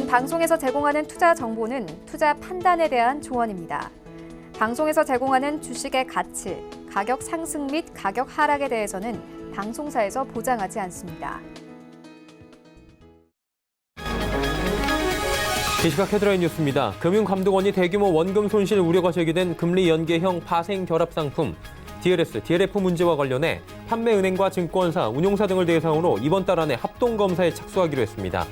본 방송에서 제공하는 투자 정보는 투자 판단에 대한 조언입니다. 방송에서 제공하는 주식의 가치, 가격 상승 및 가격 하락에 대해서는 방송사에서 보장하지 않습니다. 이 시각 헤드라인 뉴스입니다. 금융감독원이 대규모 원금 손실 우려가 제기된 금리 연계형 파생 결합 상품 DLS, DLF 문제와 관련해 판매은행과 증권사, 운용사 등을 대상으로 이번 달 안에 합동검사에 착수하기로 했습니다.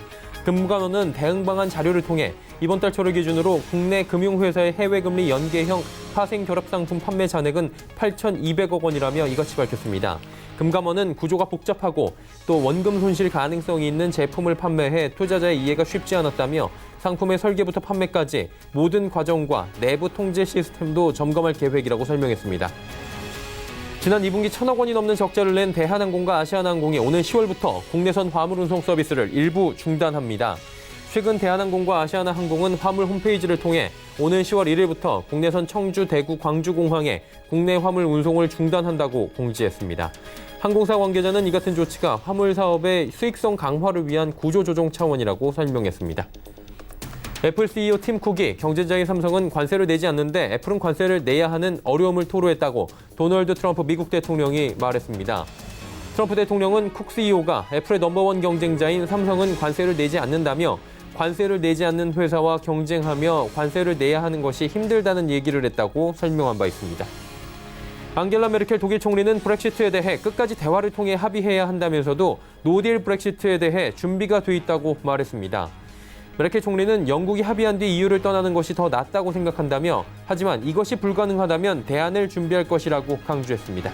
금감원은 대응 방안 자료를 통해 이번 달 초를 기준으로 국내 금융회사의 해외금리 연계형 파생 결합 상품 판매 잔액은 8,200억 원이라며 이같이 밝혔습니다. 금감원은 구조가 복잡하고 또 원금 손실 가능성이 있는 제품을 판매해 투자자의 이해가 쉽지 않았다며 상품의 설계부터 판매까지 모든 과정과 내부 통제 시스템도 점검할 계획이라고 설명했습니다. 지난 2분기 1,000억 원이 넘는 적자를 낸 대한항공과 아시아나항공이 오는 10월부터 국내선 화물 운송 서비스를 일부 중단합니다. 최근 대한항공과 아시아나항공은 화물 홈페이지를 통해 오는 10월 1일부터 국내선 청주, 대구, 광주 공항에 국내 화물 운송을 중단한다고 공지했습니다. 항공사 관계자는 이 같은 조치가 화물 사업의 수익성 강화를 위한 구조조정 차원이라고 설명했습니다. 애플 CEO 팀 쿡이 경쟁자인 삼성은 관세를 내지 않는데 애플은 관세를 내야 하는 어려움을 토로했다고 도널드 트럼프 미국 대통령이 말했습니다. 트럼프 대통령은 쿡 CEO가 애플의 넘버원 경쟁자인 삼성은 관세를 내지 않는다며 관세를 내지 않는 회사와 경쟁하며 관세를 내야 하는 것이 힘들다는 얘기를 했다고 설명한 바 있습니다. 앙겔라 메르켈 독일 총리는 브렉시트에 대해 끝까지 대화를 통해 합의해야 한다면서도 노딜 브렉시트에 대해 준비가 돼 있다고 말했습니다. 메르켈 총리는 영국이 합의한 뒤 EU를 떠나는 것이 더 낫다고 생각한다며 하지만 이것이 불가능하다면 대안을 준비할 것이라고 강조했습니다.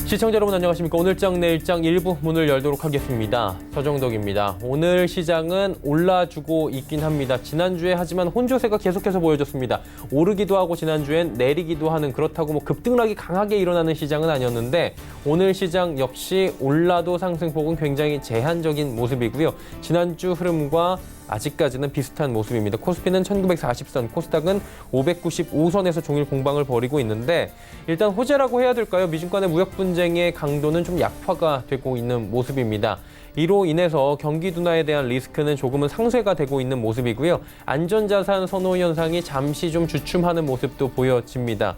시청자 여러분 안녕하십니까. 오늘장 내일장 일부 문을 열도록 하겠습니다. 서정덕입니다. 오늘 시장은 올라주고 있긴 합니다. 지난주에 하지만 혼조세가 계속해서 보여졌습니다. 오르기도 하고 지난주엔 내리기도 하는 그렇다고 급등락이 강하게 일어나는 시장은 아니었는데 오늘 시장 역시 올라도 상승폭은 굉장히 제한적인 모습이고요. 지난주 흐름과 아직까지는 비슷한 모습입니다. 코스피는 1940선, 코스닥은 595선에서 종일 공방을 벌이고 있는데 일단 호재라고 해야 될까요? 미중 간의 무역 분쟁의 강도는 좀 약화가 되고 있는 모습입니다. 이로 인해서 경기 둔화에 대한 리스크는 조금은 상쇄가 되고 있는 모습이고요. 안전자산 선호 현상이 잠시 좀 주춤하는 모습도 보여집니다.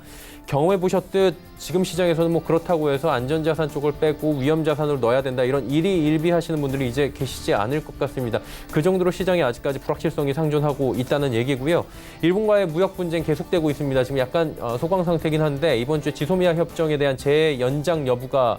경험해 보셨듯 지금 시장에서는 그렇다고 해서 안전자산 쪽을 빼고 위험자산으로 넣어야 된다 이런 일희일비하시는 분들이 이제 계시지 않을 것 같습니다. 그 정도로 시장이 아직까지 불확실성이 상존하고 있다는 얘기고요. 일본과의 무역 분쟁 계속되고 있습니다. 지금 약간 소강 상태긴 한데 이번 주에 지소미아 협정에 대한 재연장 여부가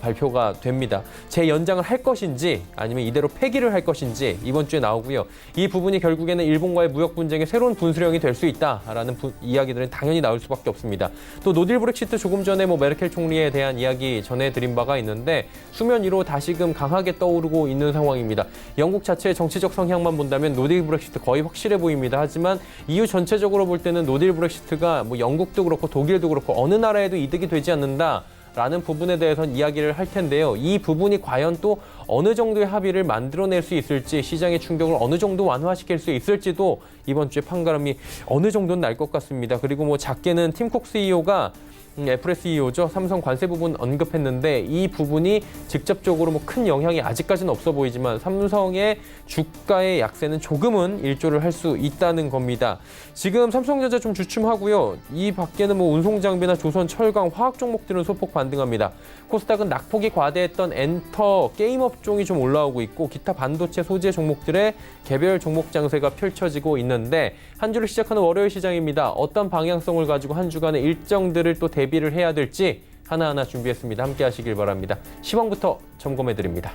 발표가 됩니다. 재연장을 할 것인지 아니면 이대로 폐기를 할 것인지 이번 주에 나오고요. 이 부분이 결국에는 일본과의 무역 분쟁의 새로운 분수령이 될 수 있다라는 이야기들은 당연히 나올 수밖에 없습니다. 또 노딜 브렉시트 조금 전에 메르켈 총리에 대한 이야기 전해드린 바가 있는데 수면 위로 다시금 강하게 떠오르고 있는 상황입니다. 영국 자체의 정치적 성향만 본다면 노딜 브렉시트 거의 확실해 보입니다. 하지만 EU 전체적으로 볼 때는 노딜 브렉시트가 영국도 그렇고 독일도 그렇고 어느 나라에도 이득이 되지 않는다. 라는 부분에 대해서는 이야기를 할 텐데요. 이 부분이 과연 또 어느 정도의 합의를 만들어낼 수 있을지 시장의 충격을 어느 정도 완화시킬 수 있을지도 이번 주에 판가름이 어느 정도는 날 것 같습니다. 그리고 작게는 팀 쿡 CEO가 애플의 CEO죠. 삼성 관세 부분 언급했는데 이 부분이 직접적으로 큰 영향이 아직까지는 없어 보이지만 삼성의 주가의 약세는 조금은 일조를 할 수 있다는 겁니다. 지금 삼성전자 좀 주춤하고요. 이 밖에는 운송장비나 조선, 철강, 화학 종목들은 소폭 반등합니다. 코스닥은 낙폭이 과대했던 엔터, 게임 업종이 좀 올라오고 있고 기타 반도체 소재 종목들의 개별 종목 장세가 펼쳐지고 있는데 한 주를 시작하는 월요일 시장입니다. 어떤 방향성을 가지고 한 주간의 일정들을 또 대비를 해야 될지 하나하나 준비했습니다. 함께 하시길 바랍니다. 시황부터 점검해드립니다.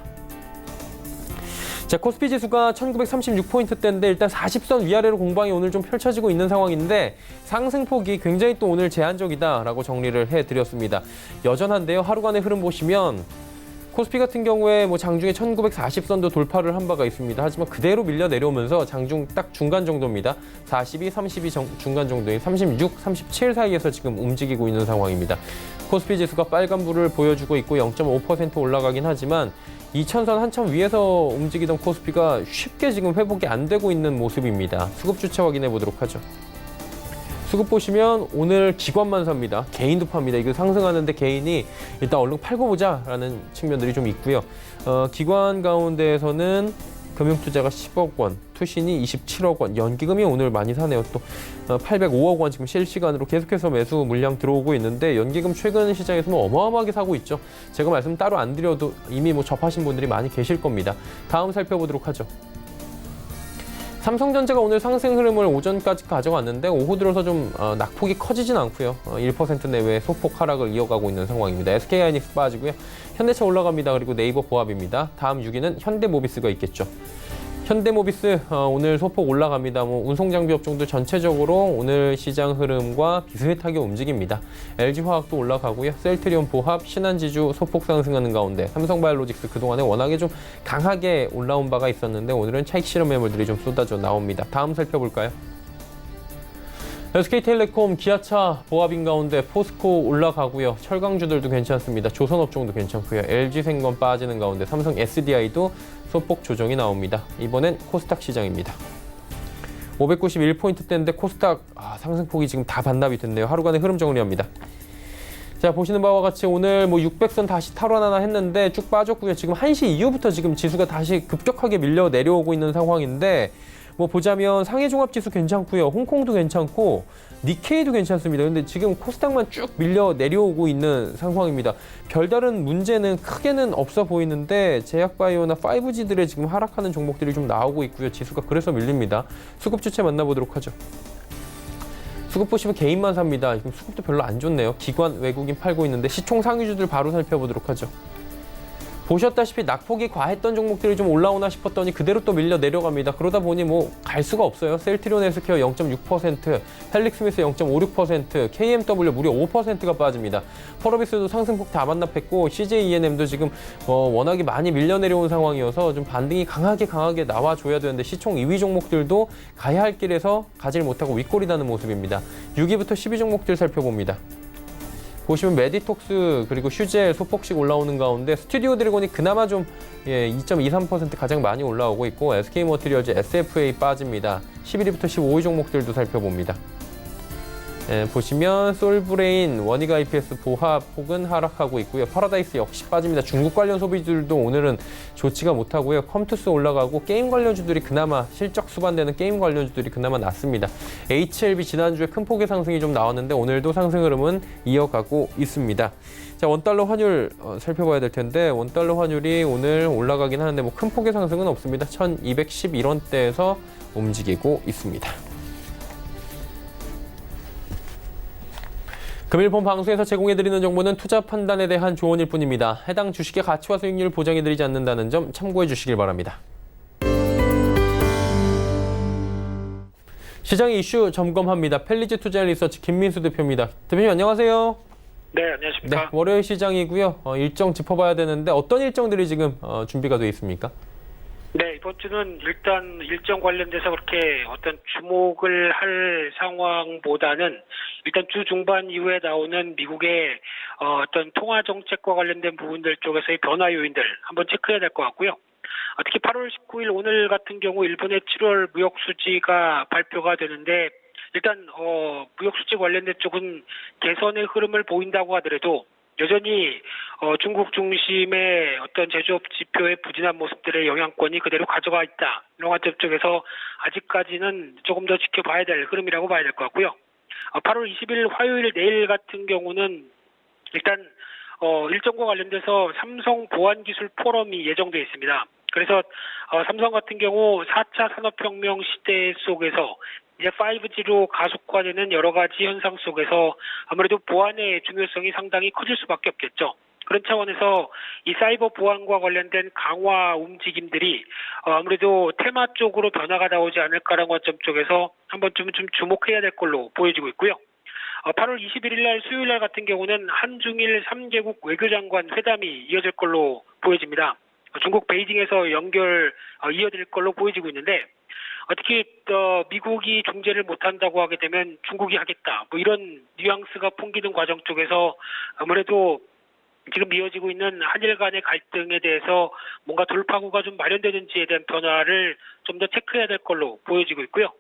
자, 코스피 지수가 1936포인트대인데 일단 40선 위아래로 공방이 오늘 좀 펼쳐지고 있는 상황인데 상승폭이 굉장히 또 오늘 제한적이다라고 정리를 해드렸습니다. 여전한데요. 하루간의 흐름 보시면 코스피 같은 경우에 장중에 1940선도 돌파를 한 바가 있습니다. 하지만 그대로 밀려 내려오면서 장중 딱 중간 정도입니다. 42, 32 중간 정도인 36, 37 사이에서 지금 움직이고 있는 상황입니다. 코스피 지수가 빨간불을 보여주고 있고 0.5% 올라가긴 하지만 2000선 한참 위에서 움직이던 코스피가 쉽게 지금 회복이 안 되고 있는 모습입니다. 수급 주체 확인해 보도록 하죠. 수급 보시면 오늘 기관만 삽니다. 개인도 팝니다. 이거 상승하는데 개인이 일단 얼른 팔고 보자라는 측면들이 좀 있고요. 기관 가운데에서는 금융투자가 10억 원, 투신이 27억 원, 연기금이 오늘 많이 사네요. 또 805억 원 지금 실시간으로 계속해서 매수 물량 들어오고 있는데 연기금 최근 시장에서는 어마어마하게 사고 있죠. 제가 말씀 따로 안 드려도 이미 뭐 접하신 분들이 많이 계실 겁니다. 다음 살펴보도록 하죠. 삼성전자가 오늘 상승 흐름을 오전까지 가져갔는데 오후 들어서 좀 낙폭이 커지진 않고요. 1% 내외 소폭 하락을 이어가고 있는 상황입니다. SK하이닉스 빠지고요. 현대차 올라갑니다. 그리고 네이버 보합입니다. 다음 6위는 현대모비스가 있겠죠. 현대모비스 오늘 소폭 올라갑니다. 운송장비 업종도 전체적으로 오늘 시장 흐름과 비슷하게 움직입니다. LG화학도 올라가고요. 셀트리온 보합, 신한지주 소폭 상승하는 가운데 삼성바이오로직스 그동안에 워낙에 좀 강하게 올라온 바가 있었는데 오늘은 차익 실험 매물들이 좀 쏟아져 나옵니다. 다음 살펴볼까요? SK텔레콤, 기아차 보합인 가운데 포스코 올라가고요. 철강주들도 괜찮습니다. 조선업종도 괜찮고요. LG생건 빠지는 가운데 삼성 SDI도 소폭 조정이 나옵니다. 이번엔 코스닥 시장입니다. 591포인트대인데 코스닥 상승폭이 지금 다 반납이 됐네요. 하루간의 흐름 정리합니다. 자, 보시는 바와 같이 오늘 600선 다시 탈환하나 했는데 쭉 빠졌고요. 지금 1시 이후부터 지금 지수가 다시 급격하게 밀려 내려오고 있는 상황인데 보자면 상해종합지수 괜찮고요. 홍콩도 괜찮고 니케이도 괜찮습니다. 근데 지금 코스닥만 쭉 밀려 내려오고 있는 상황입니다. 별다른 문제는 크게는 없어 보이는데 제약바이오나 5G들의 지금 하락하는 종목들이 좀 나오고 있고요. 지수가 그래서 밀립니다. 수급 주체 만나보도록 하죠. 수급 보시면 개인만 삽니다. 지금 수급도 별로 안 좋네요. 기관, 외국인 팔고 있는데 시총 상위주들 바로 살펴보도록 하죠. 보셨다시피 낙폭이 과했던 종목들이 좀 올라오나 싶었더니 그대로 또 밀려 내려갑니다. 그러다 보니 갈 수가 없어요. 셀트리온 헬스케어 0.6%, 헬릭스미스 0.56%, KMW 무려 5%가 빠집니다. 펄어비스도 상승폭 다 반납했고 CJENM도 지금 워낙에 많이 밀려 내려온 상황이어서 좀 반등이 강하게 나와줘야 되는데 시총 2위 종목들도 가야 할 길에서 가질 못하고 윗골이 나는 모습입니다. 6위부터 10위 종목들 살펴봅니다. 보시면 메디톡스 그리고 휴젤 소폭씩 올라오는 가운데 스튜디오 드래곤이 그나마 좀 2.23% 가장 많이 올라오고 있고 SK머티리얼즈 SFA 빠집니다. 11위부터 15위 종목들도 살펴봅니다. 보시면 솔브레인, 원익 IPS 보합 혹은 하락하고 있고요. 파라다이스 역시 빠집니다. 중국 관련 소비주들도 오늘은 좋지가 못하고요. 컴투스 올라가고 게임 관련주들이 그나마 실적 수반되는 게임 관련주들이 그나마 낮습니다. HLB 지난주에 큰 폭의 상승이 좀 나왔는데 오늘도 상승 흐름은 이어가고 있습니다. 자, 원달러 환율 살펴봐야 될 텐데 원달러 환율이 오늘 올라가긴 하는데 큰 폭의 상승은 없습니다. 1211원대에서 움직이고 있습니다. 금일본 방송에서 제공해드리는 정보는 투자 판단에 대한 조언일 뿐입니다. 해당 주식의 가치와 수익률을 보장해드리지 않는다는 점 참고해 주시길 바랍니다. 시장의 이슈 점검합니다. 펠리즈 투자 리서치 김민수 대표입니다. 대표님 안녕하세요. 네, 안녕하십니까. 네, 월요일 시장이고요. 일정 짚어봐야 되는데 어떤 일정들이 지금 준비가 되어 있습니까? 네, 이번 주는 일단 일정 관련돼서 그렇게 어떤 주목을 할 상황보다는 일단 주 중반 이후에 나오는 미국의 어떤 통화 정책과 관련된 부분들 쪽에서의 변화 요인들 한번 체크해야 될 것 같고요. 특히 8월 19일 오늘 같은 경우 일본의 7월 무역 수지가 발표가 되는데 일단 무역 수지 관련된 쪽은 개선의 흐름을 보인다고 하더라도 여전히 중국 중심의 어떤 제조업 지표의 부진한 모습들의 영향권이 그대로 가져가 있다. 이런 관점 쪽에서 아직까지는 조금 더 지켜봐야 될 흐름이라고 봐야 될 것 같고요. 8월 20일 화요일 내일 같은 경우는 일단 일정과 관련돼서 삼성 보안기술 포럼이 예정되어 있습니다. 그래서 삼성 같은 경우 4차 산업혁명 시대 속에서 이제 5G로 가속화되는 여러 가지 현상 속에서 아무래도 보안의 중요성이 상당히 커질 수밖에 없겠죠. 그런 차원에서 이 사이버 보안과 관련된 강화 움직임들이 아무래도 테마 쪽으로 변화가 나오지 않을까라는 관점 쪽에서 한 번쯤은 좀 주목해야 될 걸로 보여지고 있고요. 8월 21일 날 수요일 날 같은 경우는 한중일 3개국 외교장관 회담이 이어질 걸로 보여집니다. 중국 베이징에서 이어질 걸로 보여지고 있는데 특히 미국이 중재를 못한다고 하게 되면 중국이 하겠다. 이런 뉘앙스가 풍기는 과정 쪽에서 아무래도 지금 이어지고 있는 한일 간의 갈등에 대해서 뭔가 돌파구가 좀 마련되는지에 대한 변화를 좀 더 체크해야 될 걸로 보여지고 있고요.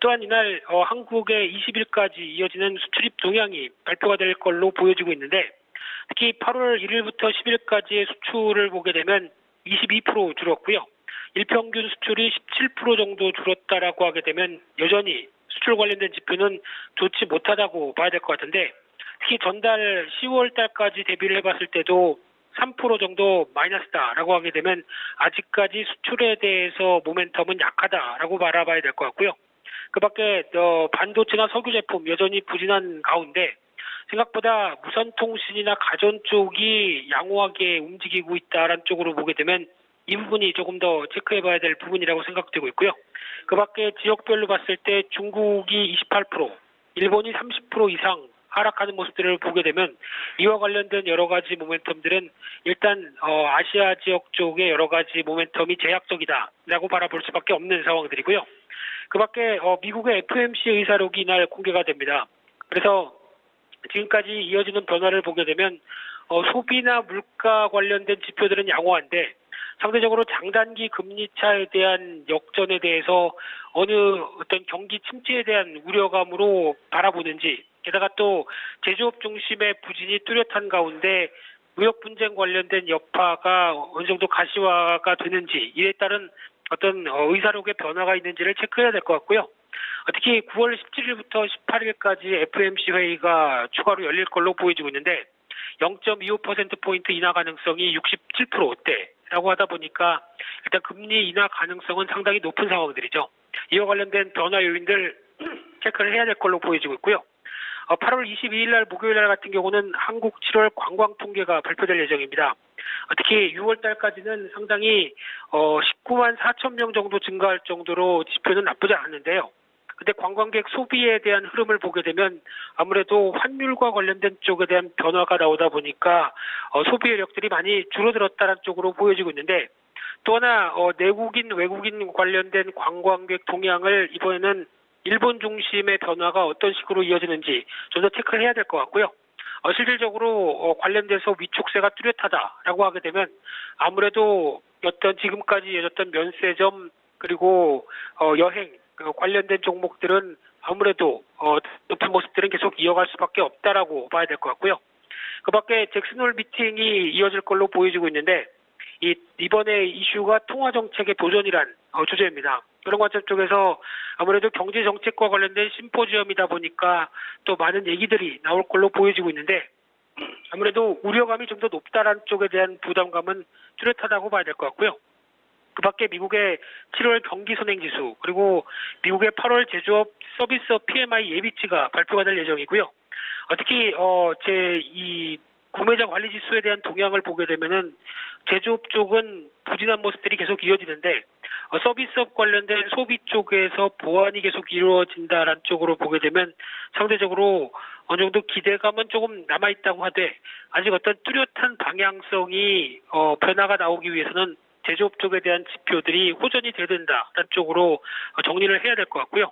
또한 이날 한국의 20일까지 이어지는 수출입 동향이 발표가 될 걸로 보여지고 있는데 특히 8월 1일부터 10일까지의 수출을 보게 되면 22% 줄었고요. 일평균 수출이 17% 정도 줄었다라고 하게 되면 여전히 수출 관련된 지표는 좋지 못하다고 봐야 될 것 같은데 특히 전달 10월 달까지 대비를 해봤을 때도 3% 정도 마이너스다라고 하게 되면 아직까지 수출에 대해서 모멘텀은 약하다라고 바라봐야 될 것 같고요. 그 밖에 반도체나 석유 제품 여전히 부진한 가운데 생각보다 무선통신이나 가전 쪽이 양호하게 움직이고 있다라는 쪽으로 보게 되면 이 부분이 조금 더 체크해봐야 될 부분이라고 생각되고 있고요. 그 밖에 지역별로 봤을 때 중국이 28%, 일본이 30% 이상 하락하는 모습들을 보게 되면 이와 관련된 여러 가지 모멘텀들은 일단 아시아 지역 쪽의 여러 가지 모멘텀이 제약적이다라고 바라볼 수밖에 없는 상황들이고요. 그 밖에 미국의 FOMC 의사록이 이날 공개가 됩니다. 그래서 지금까지 이어지는 변화를 보게 되면 소비나 물가 관련된 지표들은 양호한데 상대적으로 장단기 금리 차에 대한 역전에 대해서 어느 어떤 경기 침체에 대한 우려감으로 바라보는지 게다가 또 제조업 중심의 부진이 뚜렷한 가운데 무역 분쟁 관련된 여파가 어느 정도 가시화가 되는지 이에 따른 어떤 의사록의 변화가 있는지를 체크해야 될 것 같고요. 특히 9월 17일부터 18일까지 FOMC 회의가 추가로 열릴 걸로 보여지고 있는데 0.25%포인트 인하 가능성이 67%대라고 하다 보니까 일단 금리 인하 가능성은 상당히 높은 상황들이죠. 이와 관련된 변화 요인들 체크를 해야 될 걸로 보여지고 있고요. 8월 22일 날 목요일 날 같은 경우는 한국 7월 관광 통계가 발표될 예정입니다. 특히 6월 달까지는 상당히 19만 4천 명 정도 증가할 정도로 지표는 나쁘지 않은데요. 근데 관광객 소비에 대한 흐름을 보게 되면 아무래도 환율과 관련된 쪽에 대한 변화가 나오다 보니까 소비 여력들이 많이 줄어들었다는 쪽으로 보여지고 있는데 또 하나 내국인 외국인 관련된 관광객 동향을 이번에는 일본 중심의 변화가 어떤 식으로 이어지는지 좀 더 체크를 해야 될 것 같고요. 실질적으로 관련돼서 위축세가 뚜렷하다라고 하게 되면 아무래도 어떤 지금까지 이어졌던 면세점 그리고 여행 관련된 종목들은 아무래도 높은 모습들은 계속 이어갈 수밖에 없다라고 봐야 될 것 같고요. 그 밖에 잭슨홀 미팅이 이어질 걸로 보여지고 있는데 이번에 이슈가 통화정책의 도전이란 주제입니다. 그런 관점 쪽에서 아무래도 경제정책과 관련된 심포지엄이다 보니까 또 많은 얘기들이 나올 걸로 보여지고 있는데 아무래도 우려감이 좀 더 높다라는 쪽에 대한 부담감은 뚜렷하다고 봐야 될 것 같고요. 그 밖에 미국의 7월 경기 선행지수 그리고 미국의 8월 제조업 서비스업 PMI 예비치가 발표가 될 예정이고요. 특히 이 구매자 관리 지수에 대한 동향을 보게 되면은 제조업 쪽은 부진한 모습들이 계속 이어지는데 서비스업 관련된 소비 쪽에서 보완이 계속 이루어진다라는 쪽으로 보게 되면 상대적으로 어느 정도 기대감은 조금 남아있다고 하되 아직 어떤 뚜렷한 방향성이 변화가 나오기 위해서는 제조업 쪽에 대한 지표들이 호전이 돼야 된다라는 쪽으로 정리를 해야 될 것 같고요.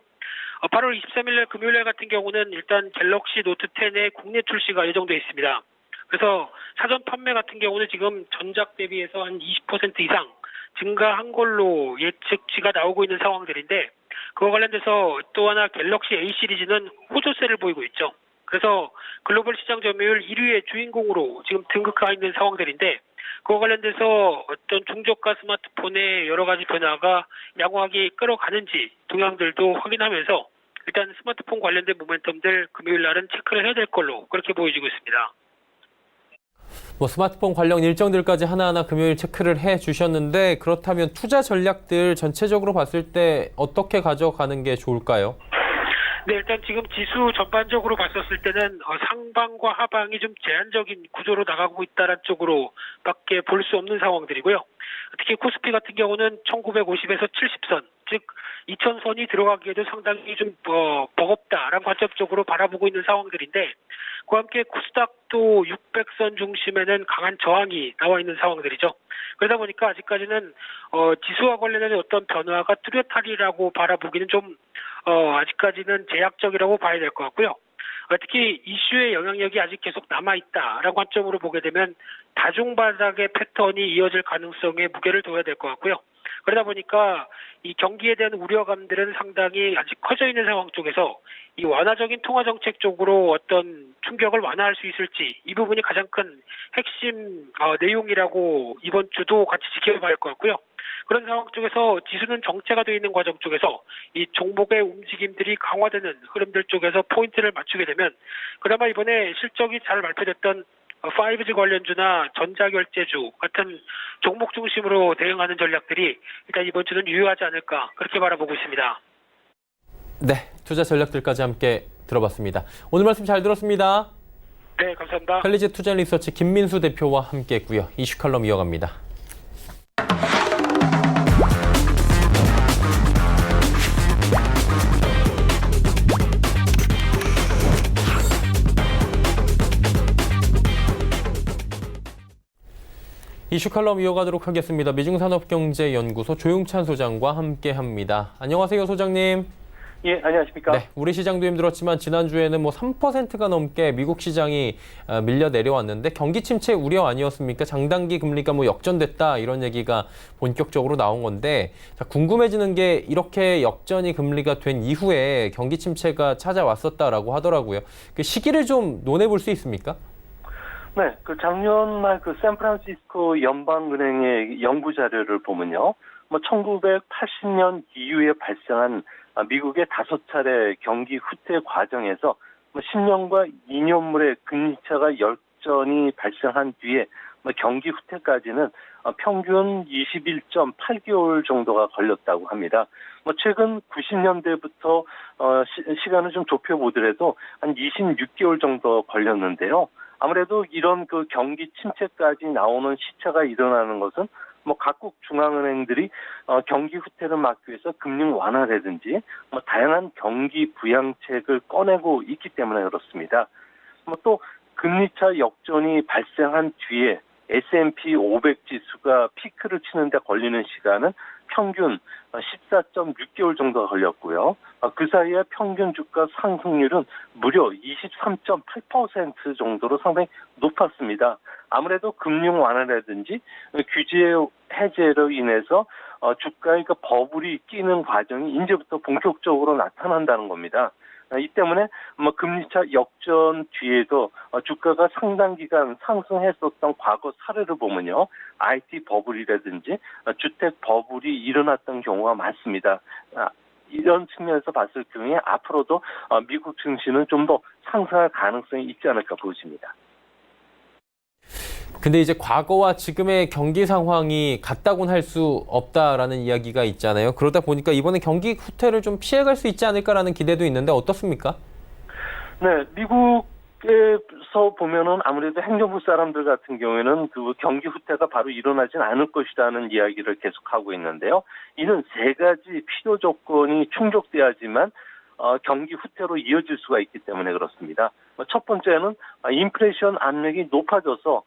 8월 23일 날 금요일 날 같은 경우는 일단 갤럭시 노트 10의 국내 출시가 예정돼 있습니다. 그래서 사전 판매 같은 경우는 지금 전작 대비해서 한 20% 이상 증가한 걸로 예측치가 나오고 있는 상황들인데 그와 관련돼서 또 하나 갤럭시 A 시리즈는 호조세를 보이고 있죠. 그래서 글로벌 시장 점유율 1위의 주인공으로 지금 등극하고 있는 상황들인데 그와 관련돼서 어떤 중저가 스마트폰의 여러 가지 변화가 양호하게 끌어가는지 동향들도 확인하면서 일단 스마트폰 관련된 모멘텀들 금요일 날은 체크를 해야 될 걸로 그렇게 보여지고 있습니다. 스마트폰 관련 일정들까지 하나하나 금요일 체크를 해 주셨는데 그렇다면 투자 전략들 전체적으로 봤을 때 어떻게 가져가는 게 좋을까요? 네, 일단 지금 지수 전반적으로 봤었을 때는 상방과 하방이 좀 제한적인 구조로 나가고 있다는 쪽으로밖에 볼 수 없는 상황들이고요. 특히 코스피 같은 경우는 1950에서 70선, 즉 2000선이 들어가기에도 상당히 좀 버겁다라는 관점적으로 바라보고 있는 상황들인데 그와 함께 코스닥도 600선 중심에는 강한 저항이 나와 있는 상황들이죠. 그러다 보니까 아직까지는 지수와 관련된 어떤 변화가 뚜렷하리라고 바라보기는 좀 아직까지는 제약적이라고 봐야 될 것 같고요. 특히 이슈의 영향력이 아직 계속 남아있다라는 관점으로 보게 되면 다중바닥의 패턴이 이어질 가능성에 무게를 둬야 될 것 같고요. 그러다 보니까 이 경기에 대한 우려감들은 상당히 아직 커져 있는 상황 쪽에서 이 완화적인 통화 정책 쪽으로 어떤 충격을 완화할 수 있을지 이 부분이 가장 큰 핵심 내용이라고 이번 주도 같이 지켜봐야 할 것 같고요. 그런 상황 쪽에서 지수는 정체가 되어 있는 과정 쪽에서 이 종목의 움직임들이 강화되는 흐름들 쪽에서 포인트를 맞추게 되면 그나마 이번에 실적이 잘 발표됐던 5G 관련주나 전자결제주 같은 종목 중심으로 대응하는 전략들이 일단 이번 주는 유효하지 않을까 그렇게 바라보고 있습니다. 네, 투자 전략들까지 함께 들어봤습니다. 오늘 말씀 잘 들었습니다. 네, 감사합니다. 펠리즈 투자리서치 김민수 대표와 함께했고요. 이슈 칼럼 이어갑니다. 이슈 칼럼 이어가도록 하겠습니다. 미중산업경제연구소 조용찬 소장과 함께합니다. 안녕하세요, 소장님. 예, 안녕하십니까? 네, 우리 시장도 힘들었지만 지난주에는 3%가 넘게 미국 시장이 밀려 내려왔는데 경기 침체 우려 아니었습니까? 장단기 금리가 역전됐다 이런 얘기가 본격적으로 나온 건데 자, 궁금해지는 게 이렇게 역전이 금리가 된 이후에 경기 침체가 찾아왔었다라고 하더라고요. 그 시기를 좀 논해볼 수 있습니까? 네, 작년 말 샌프란시스코 연방은행의 연구 자료를 보면요. 1980년 이후에 발생한 미국의 5차례 경기 후퇴 과정에서 10년과 2년물의 금리차가 역전이 발생한 뒤에 경기 후퇴까지는 평균 21.8개월 정도가 걸렸다고 합니다. 최근 90년대부터 시간을 좀 좁혀보더라도 한 26개월 정도 걸렸는데요. 아무래도 이런 경기 침체까지 나오는 시차가 일어나는 것은 각국 중앙은행들이 경기 후퇴를 막기 위해서 금융 완화라든지 다양한 경기 부양책을 꺼내고 있기 때문에 그렇습니다. 또 금리차 역전이 발생한 뒤에 S&P 500 지수가 피크를 치는데 걸리는 시간은 평균 14.6개월 정도가 걸렸고요. 그 사이에 평균 주가 상승률은 무려 23.8% 정도로 상당히 높았습니다. 아무래도 금융 완화라든지 규제 해제로 인해서 주가의 버블이 끼는 과정이 이제부터 본격적으로 나타난다는 겁니다. 이 때문에 금리차 역전 뒤에도 주가가 상당 기간 상승했었던 과거 사례를 보면요. IT 버블이라든지 주택 버블이 일어났던 경우가 많습니다. 이런 측면에서 봤을 경우에 앞으로도 미국 증시는 좀 더 상승할 가능성이 있지 않을까 보여집니다. 근데 이제 과거와 지금의 경기 상황이 같다고는 할 수 없다라는 이야기가 있잖아요. 그러다 보니까 이번에 경기 후퇴를 좀 피해갈 수 있지 않을까라는 기대도 있는데 어떻습니까? 네, 미국에서 보면은 아무래도 행정부 사람들 같은 경우에는 경기 후퇴가 바로 일어나진 않을 것이라는 이야기를 계속하고 있는데요. 이는 세 가지 필요 조건이 충족돼야지만 경기 후퇴로 이어질 수가 있기 때문에 그렇습니다. 첫 번째는 인플레이션 압력이 높아져서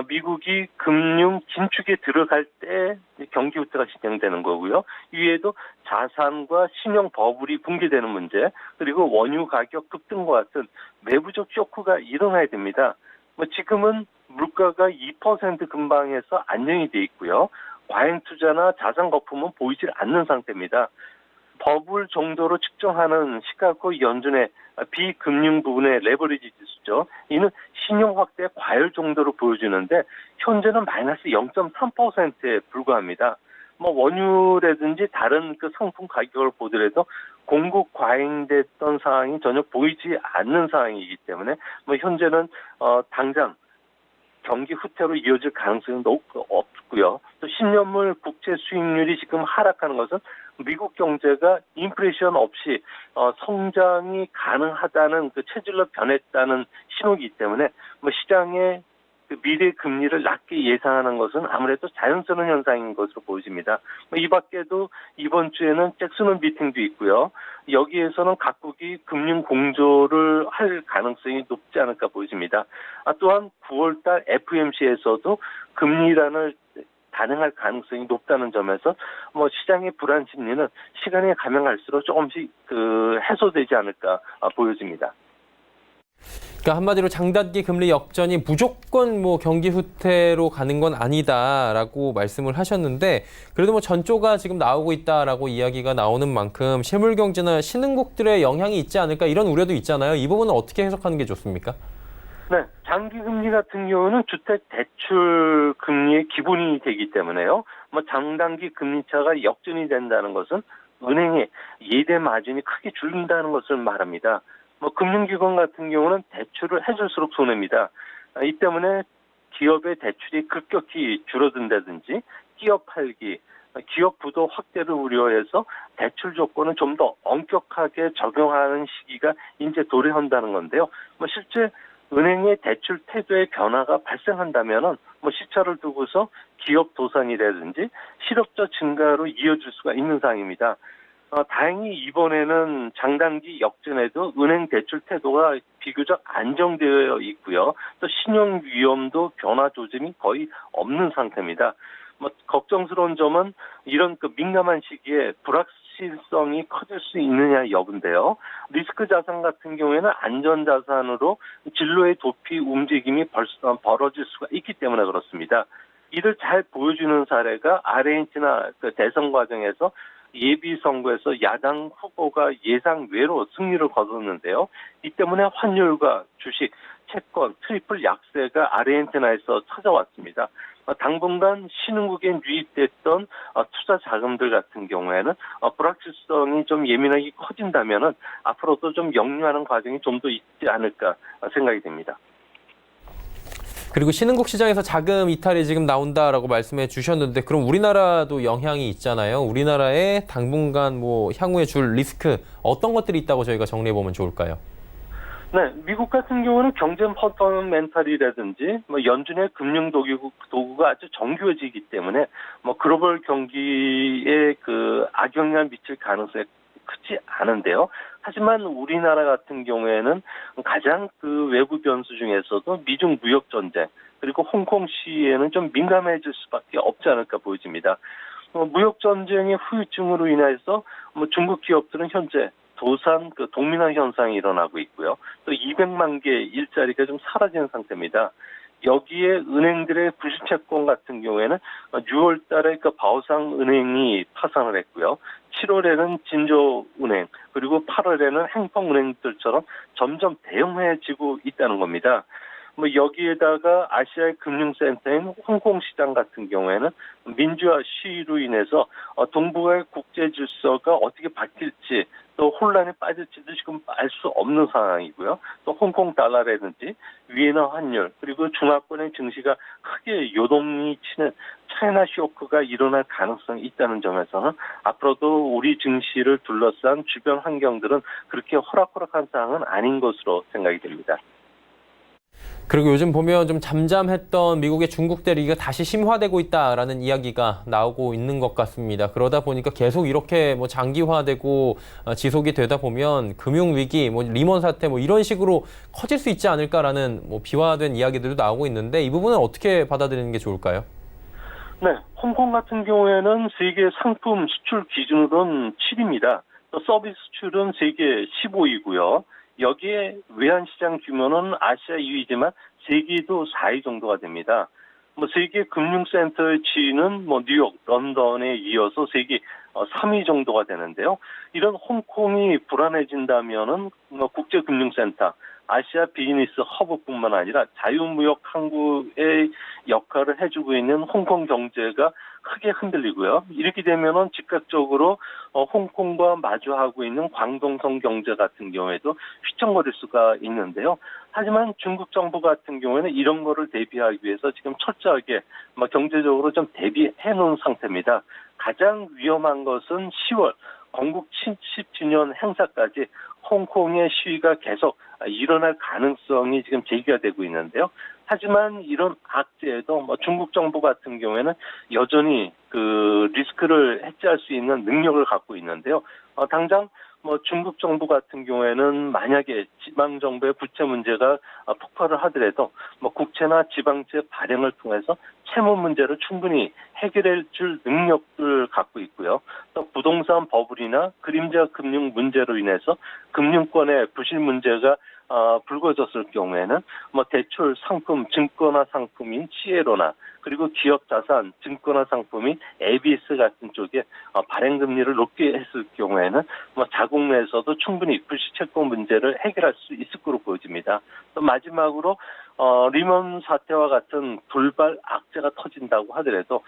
미국이 금융 긴축에 들어갈 때 경기 후퇴가 진행되는 거고요. 이외에도 자산과 신용 버블이 붕괴되는 문제, 그리고 원유 가격 급등과 같은 내부적 쇼크가 일어나야 됩니다. 지금은 물가가 2% 근방에서 안정이 돼 있고요. 과잉 투자나 자산 거품은 보이질 않는 상태입니다. 버블 정도로 측정하는 시카고 연준의 비금융 부분의 레버리지 지수죠. 이는 신용 확대 과열 정도로 보여주는데 현재는 마이너스 0.3%에 불과합니다. 원유라든지 다른 상품 가격을 보더라도 공급 과잉됐던 상황이 전혀 보이지 않는 상황이기 때문에 현재는 당장 경기 후퇴로 이어질 가능성이 없고요. 또 10년물 국채 수익률이 지금 하락하는 것은 미국 경제가 인플레이션 없이 성장이 가능하다는 체질로 변했다는 신호이기 때문에 시장의 미래 금리를 낮게 예상하는 것은 아무래도 자연스러운 현상인 것으로 보여집니다. 이 밖에도 이번 주에는 잭슨 미팅도 있고요. 여기에서는 각국이 금융 공조를 할 가능성이 높지 않을까 보여집니다. 또한 9월달 FOMC에서도 금리란을 단행할 가능성이 높다는 점에서 시장의 불안 심리는 시간이 가면 갈수록 조금씩 해소되지 않을까 보여집니다. 그러니까 한마디로 장단기 금리 역전이 무조건 뭐 경기 후퇴로 가는 건 아니다라고 말씀을 하셨는데 그래도 뭐 전조가 지금 나오고 있다라고 이야기가 나오는 만큼 실물 경제나 신흥국들의 영향이 있지 않을까 이런 우려도 있잖아요. 이 부분은 어떻게 해석하는 게 좋습니까? 네, 장기 금리 같은 경우는 주택 대출 금리의 기본이 되기 때문에요. 뭐 장단기 금리 차가 역전이 된다는 것은 은행의 예대 마진이 크게 줄는다는 것을 말합니다. 뭐 금융기관 같은 경우는 대출을 해줄수록 손해입니다. 이 때문에 기업의 대출이 급격히 줄어든다든지 기업 팔기, 기업 부도 확대를 우려해서 대출 조건을 좀 더 엄격하게 적용하는 시기가 이제 도래한다는 건데요. 뭐 실제 은행의 대출 태도의 변화가 발생한다면은 뭐 시차를 두고서 기업 도산이라든지 실업자 증가로 이어질 수가 있는 상황입니다. 다행히 이번에는 장단기 역전에도 은행 대출 태도가 비교적 안정되어 있고요. 또 신용 위험도 변화 조짐이 거의 없는 상태입니다. 뭐 걱정스러운 점은 이런 그 민감한 시기에 불확실성이 커질 수 있느냐 여부인데요. 리스크 자산 같은 경우에는 안전 자산으로 진로의 도피 움직임이 벌어질 수가 있기 때문에 그렇습니다. 이를 잘 보여주는 사례가 아르헨티나 그 대선 과정에서 예비 선거에서 야당 후보가 예상 외로 승리를 거뒀는데요. 이 때문에 환율과 주식, 채권, 트리플 약세가 아르헨티나에서 찾아왔습니다. 당분간 신흥국에 유입됐던 투자 자금들 같은 경우에는 불확실성이 좀 예민하게 커진다면은 앞으로도 좀 역류하는 과정이 좀 더 있지 않을까 생각이 됩니다. 그리고 신흥국 시장에서 자금 이탈이 지금 나온다라고 말씀해 주셨는데 그럼 우리나라도 영향이 있잖아요. 우리나라의 당분간 뭐 향후에 줄 리스크 어떤 것들이 있다고 저희가 정리해 보면 좋을까요? 네, 미국 같은 경우는 경제 펀더멘탈이라든지 뭐 연준의 금융 도구가 아주 정교해지기 때문에 뭐 글로벌 경기에 그 악영향을 미칠 가능성이 크지 않은데요. 하지만 우리나라 같은 경우에는 가장 그 외부 변수 중에서도 미중 무역 전쟁 그리고 홍콩 시위에는 좀 민감해질 수밖에 없지 않을까 보여집니다. 무역 전쟁의 후유증으로 인해서 뭐 중국 기업들은 현재 도산 그 동민화 현상이 일어나고 있고요. 또 200만 개 일자리가 좀 사라진 상태입니다. 여기에 은행들의 부실채권 같은 경우에는 6월 달에 그 바오상 은행이 파산을 했고요. 7월에는 진저은행, 그리고 8월에는 행펑은행들처럼 점점 대형해지고 있다는 겁니다. 뭐 여기에다가 아시아의 금융센터인 홍콩 시장 같은 경우에는 민주화 시위로 인해서 동북아의 국제 질서가 어떻게 바뀔지 또 혼란에 빠질지도 지금 알 수 없는 상황이고요. 또 홍콩 달러라든지 위에너 환율 그리고 중화권의 증시가 크게 요동이 치는 차이나 쇼크가 일어날 가능성이 있다는 점에서는 앞으로도 우리 증시를 둘러싼 주변 환경들은 그렇게 호락호락한 상황은 아닌 것으로 생각이 됩니다. 그리고 요즘 보면 좀 잠잠했던 미국의 중국 대리가 다시 심화되고 있다라는 이야기가 나오고 있는 것 같습니다. 그러다 보니까 계속 이렇게 뭐 장기화되고 지속이 되다 보면 금융위기, 뭐 리먼 사태 뭐 이런 식으로 커질 수 있지 않을까라는 뭐 비화된 이야기들도 나오고 있는데 이 부분은 어떻게 받아들이는 게 좋을까요? 네, 홍콩 같은 경우에는 세계 상품 수출 기준으로는 7위입니다. 또 서비스 수출은 세계 15위고요. 여기에 외환시장 규모는 아시아 2위지만 세계도 4위 정도가 됩니다. 뭐 세계 금융센터의 지위는 뭐 뉴욕, 런던에 이어서 세계 3위 정도가 되는데요. 이런 홍콩이 불안해진다면은 뭐 국제금융센터, 아시아 비즈니스 허브뿐만 아니라 자유무역 항구의 역할을 해주고 있는 홍콩 경제가 크게 흔들리고요. 이렇게 되면은 즉각적으로 홍콩과 마주하고 있는 광동성 경제 같은 경우에도 휘청거릴 수가 있는데요. 하지만 중국 정부 같은 경우에는 이런 거를 대비하기 위해서 지금 철저하게 경제적으로 좀 대비해 놓은 상태입니다. 가장 위험한 것은 10월 건국 70주년 행사까지 홍콩의 시위가 계속 일어날 가능성이 지금 제기가 되고 있는데요. 하지만 이런 악재에도 중국 정부 같은 경우에는 여전히 그 리스크를 해지할 수 있는 능력을 갖고 있는데요. 당장 중국 정부 같은 경우에는 만약에 지방 정부의 부채 문제가 폭발을 하더라도 국채나 지방채 발행을 통해서 채무 문제를 충분히 해결해 줄 능력을 갖고 있고요. 또 부동산 버블이나 그림자 금융 문제로 인해서 금융권의 부실 문제가 불거졌을 경우에는 뭐 대출 상품, 증권화 상품인 시에로나 그리고 기업 자산, 증권화 상품인 ABS 같은 쪽에 발행 금리를 높게 했을 경우에는 뭐 자국 내에서도 충분히 불시채권 문제를 해결할 수 있을 거로 보여집니다. 또 마지막으로 리먼 사태와 같은 돌발 악재가 터진다고 하더라도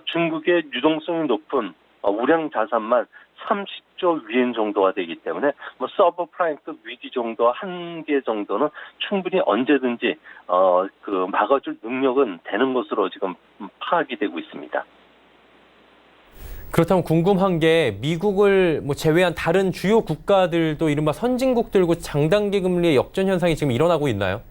중국의 유동성이 높은 우량 자산만 30조 위엔 정도가 되기 때문에 뭐 서브프라임급 위기 정도 한 개 정도는 충분히 언제든지 막아줄 능력은 되는 것으로 지금 파악이 되고 있습니다. 그렇다면 궁금한 게 미국을 뭐 제외한 다른 주요 국가들도 이른바 선진국들고 장단기 금리의 역전 현상이 지금 일어나고 있나요?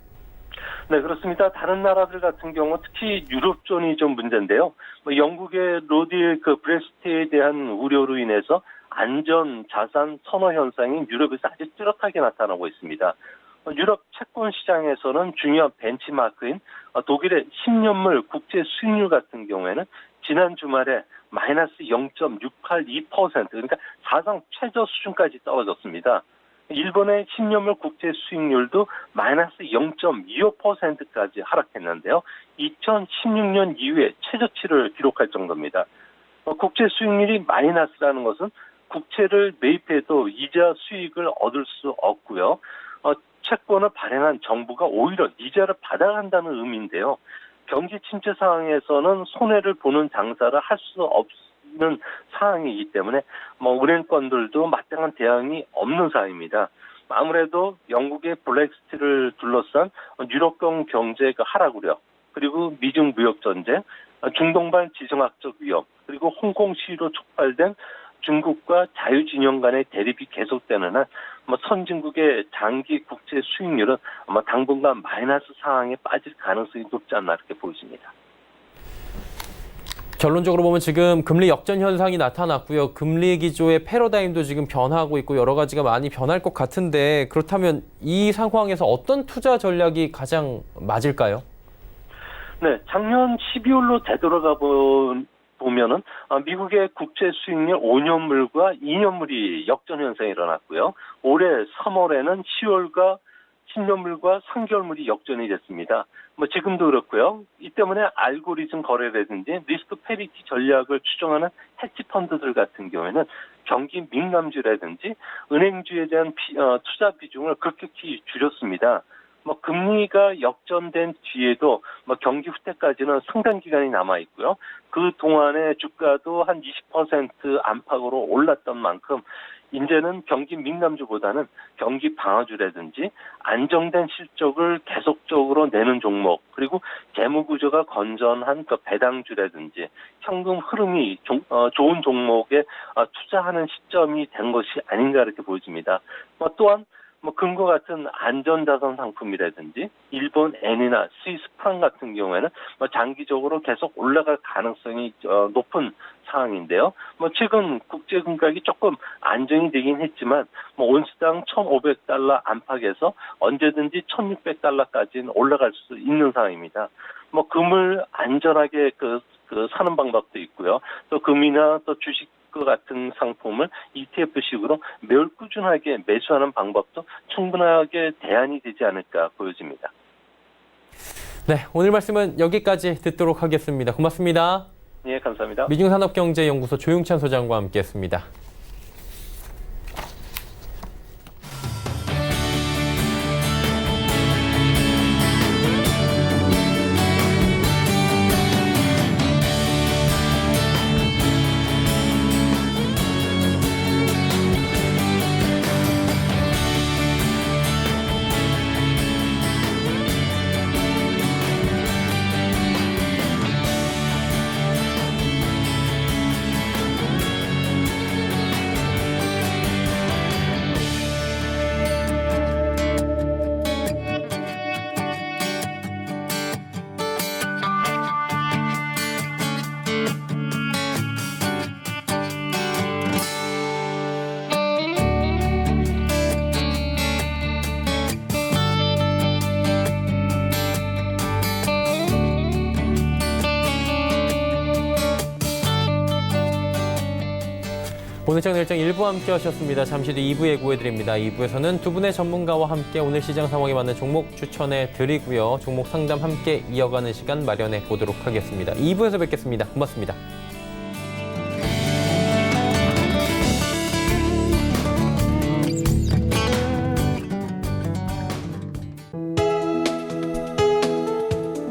네, 그렇습니다. 다른 나라들 같은 경우 특히 유럽존이 좀 문제인데요. 뭐 영국의 로딜 브렉시트에 대한 우려로 인해서 안전 자산 선호 현상이 유럽에서 아주 뚜렷하게 나타나고 있습니다. 유럽 채권 시장에서는 중요한 벤치마크인 독일의 10년물 국제 수익률 같은 경우에는 지난 주말에 마이너스 0.682%, 그러니까 사상 최저 수준까지 떨어졌습니다. 일본의 10년물 국제 수익률도 마이너스 0.25%까지 하락했는데요. 2016년 이후에 최저치를 기록할 정도입니다. 국제 수익률이 마이너스라는 것은 국채를 매입해도 이자 수익을 얻을 수 없고요. 채권을 발행한 정부가 오히려 이자를 받아간다는 의미인데요. 경기 침체 상황에서는 손해를 보는 장사를 할 수 없는 상황이기 때문에 은행권들도 마땅한 대응이 없는 상황입니다. 아무래도 영국의 브렉시트를 둘러싼 유럽권 경제 하락 우려, 그리고 미중 무역 전쟁, 중동발 지정학적 위협, 그리고 홍콩 시위로 촉발된 중국과 자유진영 간의 대립이 계속되는 한 선진국의 장기 국제 수익률은 아마 당분간 마이너스 상황에 빠질 가능성이 높지 않나 이렇게 보여집니다. 결론적으로 보면 지금 금리 역전 현상이 나타났고요. 금리 기조의 패러다임도 지금 변하고 있고 여러 가지가 많이 변할 것 같은데 그렇다면 이 상황에서 어떤 투자 전략이 가장 맞을까요? 네, 작년 12월로 되돌아가 보면은 미국의 국제 수익률 5년물과 2년물이 역전 현상이 일어났고요. 올해 3월에는 10월과 10년물과 3개월물이 역전이 됐습니다. 지금도 그렇고요. 이 때문에 알고리즘 거래라든지 리스크 페리티 전략을 추정하는 헤지 펀드들 같은 경우에는 경기 민감주라든지 은행주에 대한 투자 비중을 급격히 줄였습니다. 금리가 역전된 뒤에도 경기 후퇴까지는 상당 기간이 남아 있고요. 그 동안에 주가도 한 20% 안팎으로 올랐던 만큼 이제는 경기 민감주보다는 경기 방어주라든지 안정된 실적을 계속적으로 내는 종목, 그리고 재무 구조가 건전한 배당주라든지 현금 흐름이 좋은 종목에 투자하는 시점이 된 것이 아닌가 이렇게 보여집니다. 또한 금과 같은 안전자산 상품이라든지 일본 엔이나 스위스 프랑 같은 경우에는 장기적으로 계속 올라갈 가능성이 높은 상황인데요. 최근 국제 금값이 조금 안정이 되긴 했지만 온스당 1,500달러 안팎에서 언제든지 1,600달러까지는 올라갈 수 있는 상황입니다. 금을 안전하게 사는 방법도 있고요. 또 금이나 또 주식 같은 상품을 ETF식으로 매우 꾸준하게 매수하는 방법도 충분하게 대안이 되지 않을까 보여집니다. 네, 오늘 말씀은 여기까지 듣도록 하겠습니다. 고맙습니다. 네, 감사합니다. 미중산업경제연구소 조용찬 소장과 함께했습니다. 오늘장 내일장 1부 함께 하셨습니다. 잠시 뒤 2부 예고해드립니다. 2부에서는 두 분의 전문가와 함께 오늘 시장 상황에 맞는 종목 추천해 드리고요. 종목 상담 함께 이어가는 시간 마련해 보도록 하겠습니다. 2부에서 뵙겠습니다. 고맙습니다.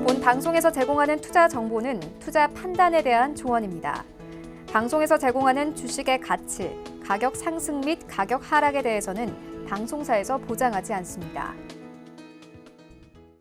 본 방송에서 제공하는 투자 정보는 투자 판단에 대한 조언입니다. 방송에서 제공하는 주식의 가치, 가격 상승 및 가격 하락에 대해서는 방송사에서 보장하지 않습니다.